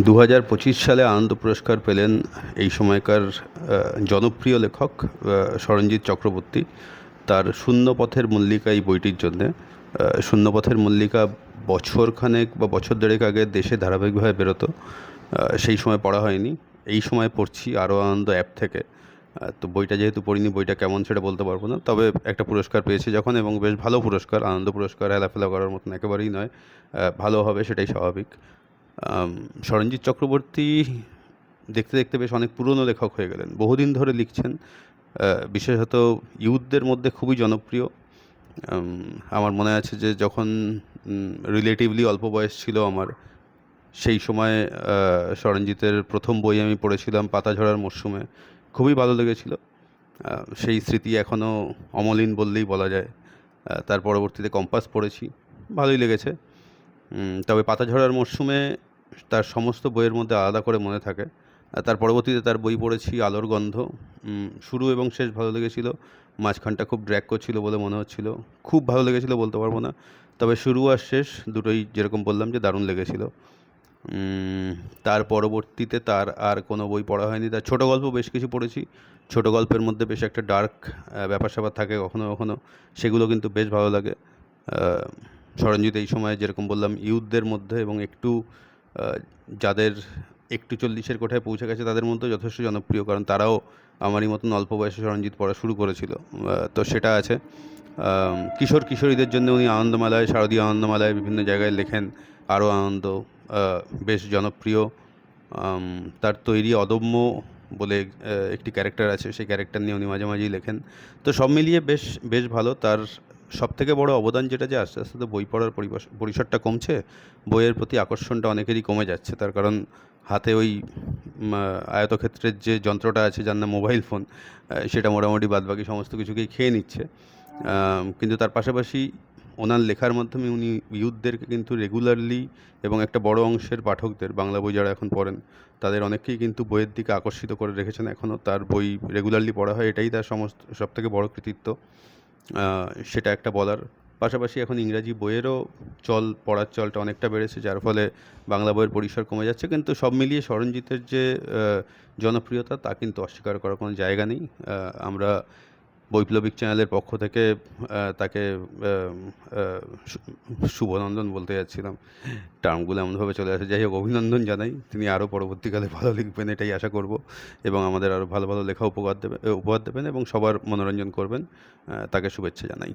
2025 সালে আনন্দ পুরস্কার পেলেন এই সময়কার জনপ্রিয় লেখক স্মরণজিৎ চক্রবর্তী। তার শূন্যপথের মল্লিকা এই বইটির জন্যে। শূন্যপথের মল্লিকা বছরখানেক বা বছর দেড়েক আগে দেশে ধারাবাহিকভাবে বেরোতো। সেই সময় পড়া হয়নি, এই সময় পড়ছি আরও আনন্দ অ্যাপ থেকে। তো বইটা যেহেতু পড়িনি, বইটা কেমন সেটা বলতে পারবো না, তবে একটা পুরস্কার পেয়েছে যখন, এবং বেশ ভালো পুরস্কার। আনন্দ পুরস্কার হেলাফেলা করার মতন একেবারেই নয়, ভালো হবে সেটাই স্বাভাবিক। স্মরণজিৎ চক্রবর্তী দেখতে দেখতে বেশ অনেক পুরনো লেখক হয়ে গেলেন, বহুদিন ধরে লিখছেন। বিশেষত ইউথদের মধ্যে খুবই জনপ্রিয়। আমার মনে আছে যে যখন রিলেটিভলি অল্প বয়স ছিল আমার, সেই সময় স্মরণজিতের প্রথম বই আমি পড়েছিলাম পাতাঝরার মরশুমে, খুবই ভালো লেগেছিল। সেই স্মৃতি এখনও অমলিন বললেই বলা যায়। তার পরবর্তীতে কম্পাস পড়েছি, ভালোই লেগেছে। তবে পাতাঝরার মরশুমে তার সমস্ত বইয়ের মধ্যে আলাদা করে মনে থাকে। তার পরবর্তীতে তার বই পড়েছি আলোর গন্ধ। শুরু এবং শেষ ভালো লেগেছিল, মাঝখানটা খুব ড্র্যাগ করছিল বলে মনে হচ্ছিল। খুব ভালো লেগেছিল বলতে পারবো না, তবে শুরু আর শেষ দুটোই যেরকম বললাম যে দারুণ লেগেছিল। তার পরবর্তীতে তার আর কোনো বই পড়া হয়নি। তার ছোটো গল্প বেশ কিছু পড়েছি। ছোটো গল্পের মধ্যে বেশ একটা ডার্ক ব্যাপার স্যাপার থাকে কখনো কখনো, সেগুলো কিন্তু বেশ ভালো লাগে। স্মরণজিৎ এই সময় যেরকম বললাম ইউথদের মধ্যে, এবং একটু যাদের একটু 40-এর কোঠায় পৌঁছে গেছে তাদের মধ্যেও যথেষ্ট জনপ্রিয়, কারণ তারাও আমারই মতন অল্প বয়সে স্মরণজিৎ পড়া শুরু করেছিল। তো সেটা আছে। কিশোর কিশোরীদের জন্য উনি আনন্দমেলায়, শারদীয় আনন্দমেলায় বিভিন্ন জায়গায় লেখেন। আরও আনন্দ বেশ জনপ্রিয়। তার তৈরি অদম্য বলে একটি ক্যারেক্টার আছে, সেই ক্যারেক্টার নিয়ে উনি মাঝে মাঝেই লেখেন। তো সব মিলিয়ে বেশ বেশ ভালো। তার সবথেকে বড় অবদান যেটা, যে আস্তে আস্তে তো বই পড়ার পরিসরটা কমছে, বইয়ের প্রতি আকর্ষণটা অনেকেরই কমে যাচ্ছে। তার কারণ হাতে ওই আয়তক্ষেত্রের যে যন্ত্রটা আছে যার নাম মোবাইল ফোন, সেটা মোটামুটি বাদবাকি সমস্ত কিছুকেই খেয়ে নিচ্ছে। কিন্তু তার পাশাপাশি ওনার লেখার মাধ্যমে উনি ইউথদেরকে কিন্তু রেগুলারলি, এবং একটা বড় অংশের পাঠকদের, বাংলা বই যারা এখন পড়েন তাদের অনেককেই কিন্তু বইয়ের দিকে আকর্ষিত করে রেখেছেন। এখনও তার বই রেগুলারলি পড়া হয়, এটাই তার সবথেকে বড় কৃতিত্ব। সেটা একটা বলার পাশাপাশি এখন ইংরাজি বইয়েরও পড়ার চলটা অনেকটা বেড়েছে, যার ফলে বাংলা বইয়ের পরিসর কমে যাচ্ছে। কিন্তু সব মিলিয়ে স্মরণজিতের যে জনপ্রিয়তা, তা কিন্তু অস্বীকার করার কোনো জায়গা নেই। আমরা বৈপ্লবিক চ্যানেলের পক্ষ থেকে তাকে শুভনন্দন বলতে যাচ্ছিলাম, টার্মগুলো এমনভাবে চলে আসে। যাই হোক, অভিনন্দন জানাই। তিনি আরও পরবর্তীকালে ভালো লিখবেন, এটাই আশা করব, এবং আমাদের আরও ভালো ভালো লেখা উপহার দেবেন এবং সবার মনোরঞ্জন করবেন। তাকে শুভেচ্ছা জানাই।